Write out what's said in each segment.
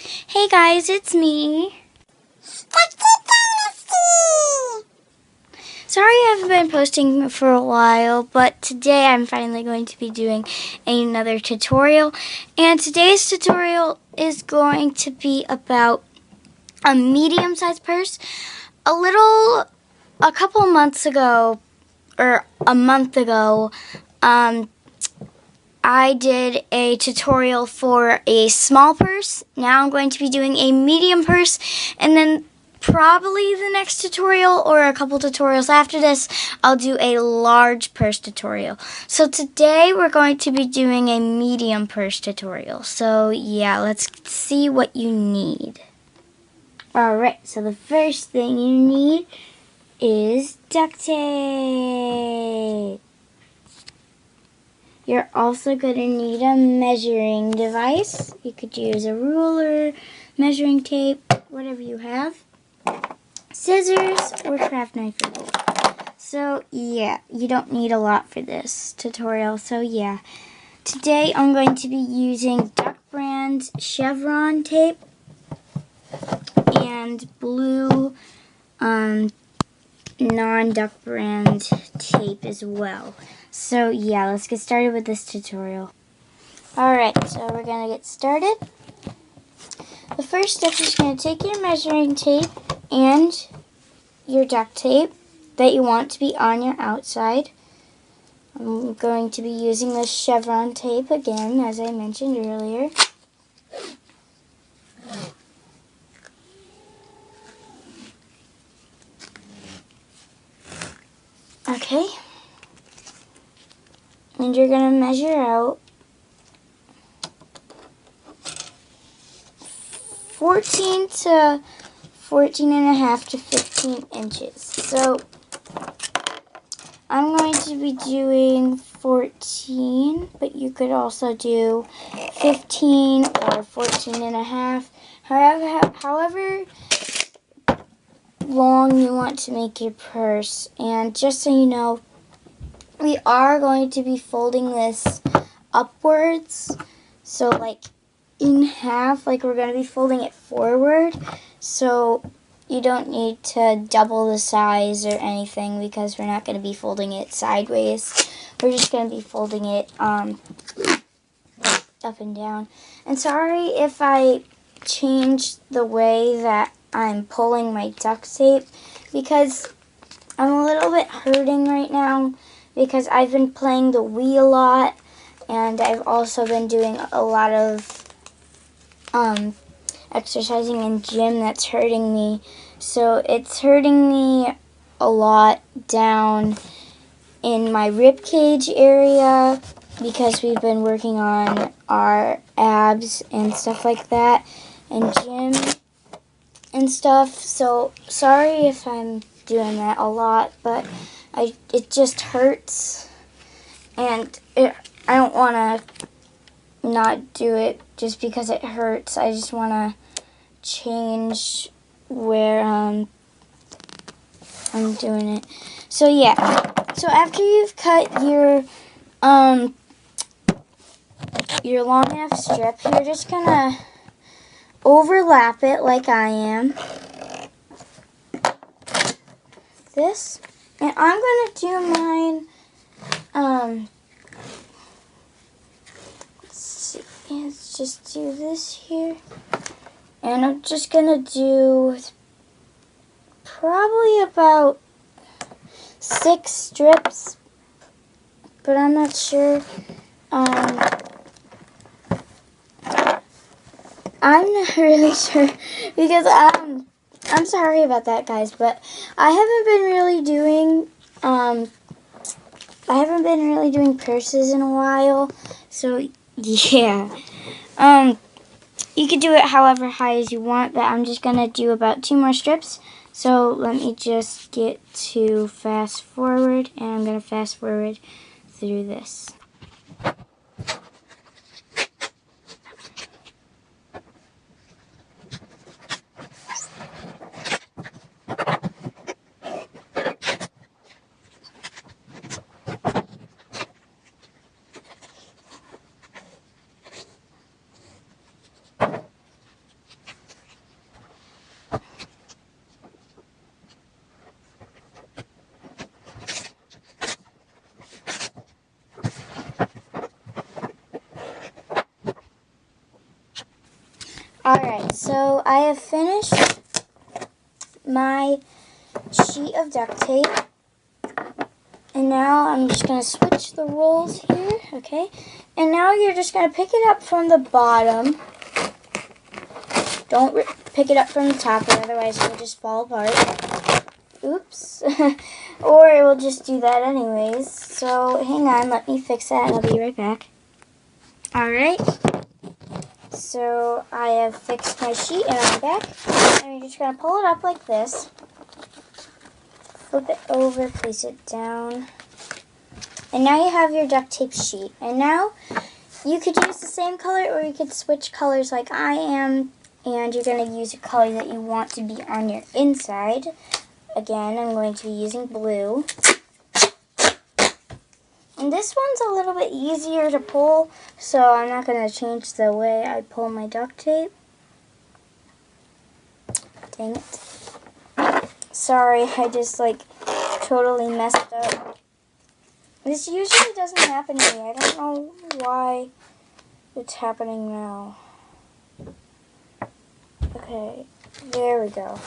Hey guys, it's me. Sorry I haven't been posting for a while, but today I'm finally going to be doing another tutorial. And today's tutorial is going to be about a medium-sized purse. A couple months ago, or a month ago, I did a tutorial for a small purse. Now I'm going to be doing a medium purse, and then probably the next tutorial or a couple tutorials after this, I'll do a large purse tutorial. So today we're going to be doing a medium purse tutorial. So yeah, let's see what you need. Alright, so the first thing you need is duct tape. You're also going to need a measuring device. You could use a ruler, measuring tape, whatever you have. Scissors or craft knife or both. So yeah, you don't need a lot for this tutorial. So yeah, today I'm going to be using Duct brand chevron tape and blue non-Duct brand tape as well. So yeah, let's get started with this tutorial. Alright, so we're going to get started. The first step is going to take your measuring tape and your duct tape that you want to be on your outside. I'm going to be using the chevron tape again, as I mentioned earlier. Okay. And you're going to measure out 14 to 14 and a half to 15 inches. So I'm going to be doing 14, but you could also do 15 or 14 and a half. However long you want to make your purse. And just so you know, we are going to be folding this upwards. So like in half, like we're going to be folding it forward. So you don't need to double the size or anything because we're not going to be folding it sideways. We're just going to be folding it up and down. And sorry if I changed the way that I'm pulling my duct tape because I'm a little bit hurting right now because I've been playing the Wii a lot and I've also been doing a lot of exercising in gym that's hurting me. So it's hurting me a lot down in my rib cage area because we've been working on our abs and stuff like that in gym and stuff. So sorry if I'm doing that a lot, but it just hurts and I don't want to not do it just because it hurts. I just want to change where I'm doing it. So yeah. So after you've cut your long enough strip, you're just gonna overlap it like I am. This, and I'm gonna do mine. Let's just do this here. And I'm just going to do probably about 6 strips, but I'm not sure. I'm not really sure because I'm sorry about that, guys, but I haven't been really doing purses in a while, so yeah. You could do it however high as you want, but I'm just going to do about 2 more strips. So let me just get to fast forward, and I'm going to fast forward through this. Alright, so I have finished my sheet of duct tape. And now I'm just going to switch the rolls here, okay? And now you're just going to pick it up from the bottom. Don't pick it up from the top, or otherwise it will just fall apart. Oops. Or it will just do that anyways. So hang on, let me fix that and I'll be right back. Alright. So I have fixed my sheet and I'm back. And you're just going to pull it up like this. Flip it over, place it down. And now you have your duct tape sheet. And now you could use the same color or you could switch colors like I am. And you're going to use a color that you want to be on your inside. Again, I'm going to be using blue. And this one's a little bit easier to pull, so I'm not going to change the way I pull my duct tape. Dang it. Sorry, I just totally messed up. This usually doesn't happen to me. I don't know why it's happening now. Okay, there we go.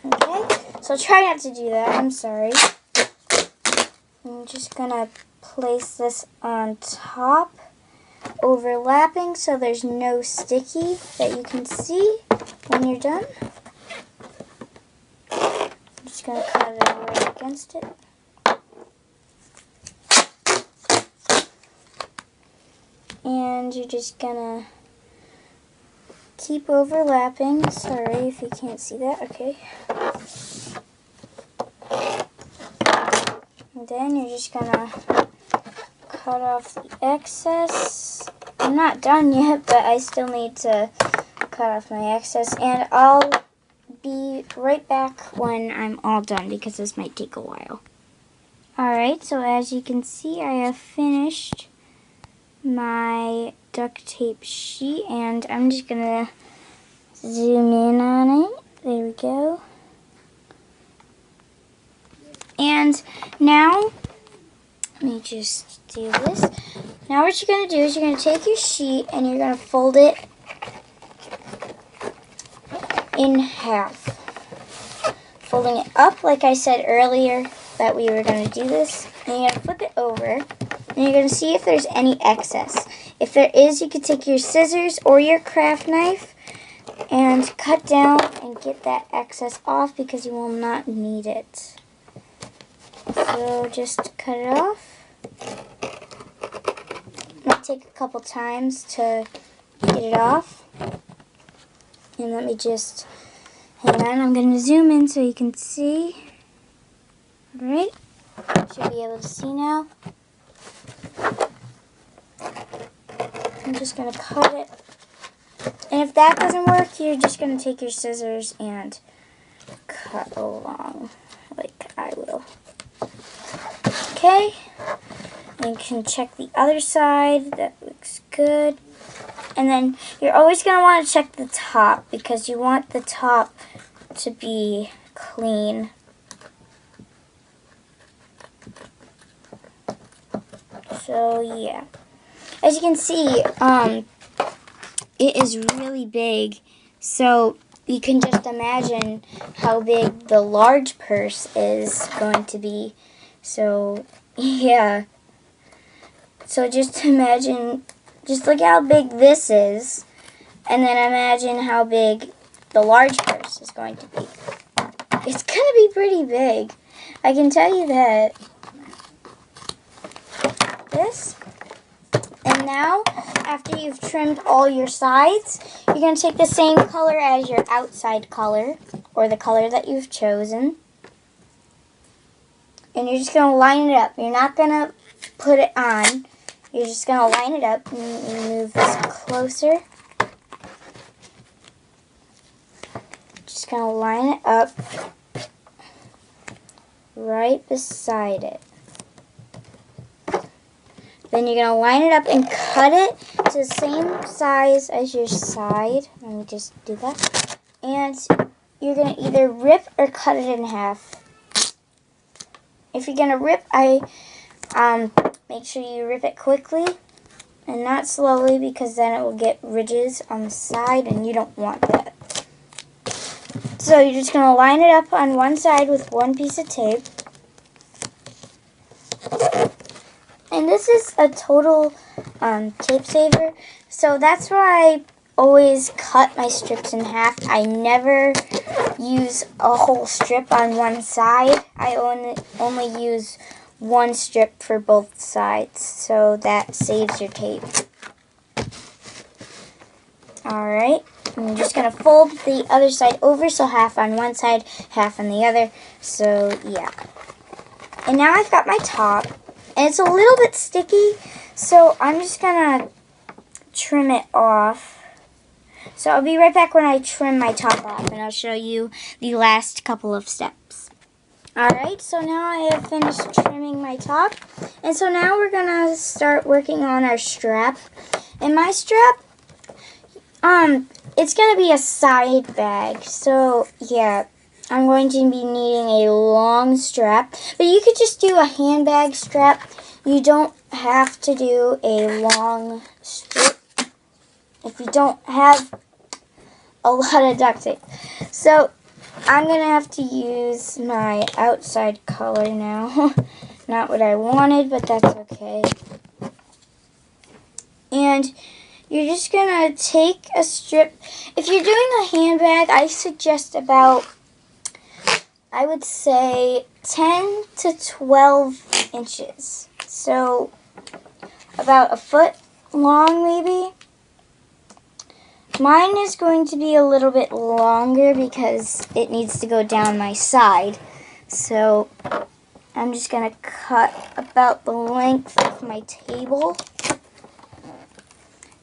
Okay, so try not to do that. I'm sorry. I'm just going to place this on top, overlapping so there's no sticky that you can see when you're done. I'm just going to cut it right against it. And you're just going to keep overlapping. Sorry if you can't see that. Okay. And then you're just going to cut off the excess. I'm not done yet, but I still need to cut off my excess. And I'll be right back when I'm all done because this might take a while. Alright, so as you can see, I have finished my duct tape sheet and I'm just going to zoom in on it. There we go. And now, let me just do this. Now what you're going to do is you're going to take your sheet and you're going to fold it in half. Folding it up like I said earlier that we were going to do this. And you're going to flip it over and you're going to see if there's any excess. If there is, you could take your scissors or your craft knife and cut down and get that excess off because you will not need it. So just cut it off. It might take a couple times to get it off. And let me just, hang on, I'm going to zoom in so you can see. Alright, should be able to see now. I'm just going to cut it. And if that doesn't work, you're just going to take your scissors and cut along like I will. Okay, and you can check the other side. That looks good. And then you're always going to want to check the top because you want the top to be clean. So yeah, as you can see, it is really big. So you can just imagine how big the large purse is going to be. So, yeah. So just imagine, just look how big this is, and then imagine how big the large purse is going to be. It's going to be pretty big. I can tell you that. This. And now, after you've trimmed all your sides, you're going to take the same color as your outside color, or the color that you've chosen. And you're just going to line it up. You're not going to put it on. You're just going to line it up. And move this closer. Just going to line it up right beside it. Then you're going to line it up and cut it to the same size as your side. Let me just do that. And you're going to either rip or cut it in half. If you're going to rip, make sure you rip it quickly. And and not slowly because then it will get ridges on the side and you don't want that. So you're just going to line it up on one side with one piece of tape. And this is a total tape saver. So that's why I always cut my strips in half. I never use a whole strip on one side. I only use one strip for both sides. So that saves your tape. Alright. I'm just going to fold the other side over, so half on one side, half on the other. So, yeah. And now I've got my top, and it's a little bit sticky, so I'm just going to trim it off. So I'll be right back when I trim my top off, and I'll show you the last couple of steps. Alright, so now I have finished trimming my top, and so now we're going to start working on our strap. And my strap, it's going to be a side bag, so yeah, I'm going to be needing a long strap, but you could just do a handbag strap. You don't have to do a long strip if you don't have a lot of duct tape. So I'm going to have to use my outside color now. Not what I wanted, but that's okay. And you're just going to take a strip. If you're doing a handbag, I suggest about, I would say, 10 to 12 inches. So about a foot long maybe. Mine is going to be a little bit longer because it needs to go down my side. So I'm just going to cut about the length of my table.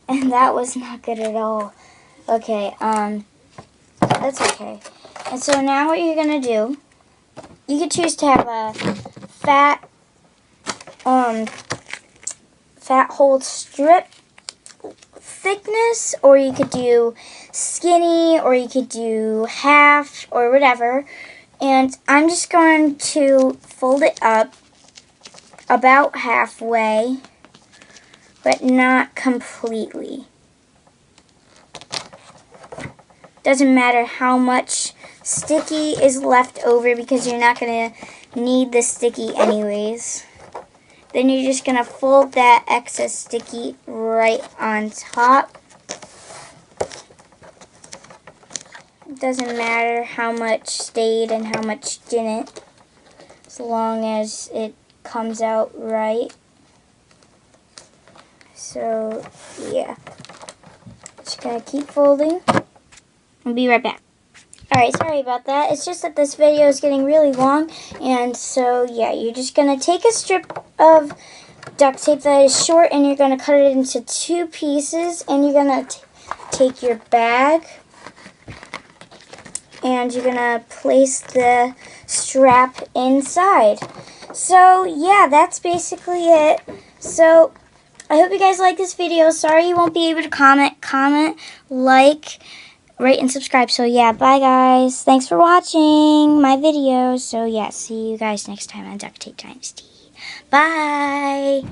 And that was not good at all. Okay, that's okay. And so now what you're going to do, you could choose to have a fat hold strip thickness, or you could do skinny, or you could do half, or whatever. And I'm just going to fold it up about halfway, but not completely. Doesn't matter how much sticky is left over because you're not going to need the sticky anyways. Then you're just going to fold that excess sticky right on top. Doesn't matter how much stayed and how much didn't, as long as it comes out right. So, yeah. Just gonna keep folding. I'll be right back. Alright, sorry about that. It's just that this video is getting really long. And so, yeah, you're just gonna take a strip of duct tape that is short and you're gonna cut it into two pieces. And you're gonna take your bag and you're gonna place the strap inside. So, yeah, that's basically it. So, I hope you guys like this video. Sorry you won't be able to comment, like, rate, and subscribe. So, yeah, bye, guys. Thanks for watching my video. So, yeah, see you guys next time on Duct Tape Dynasty. Bye!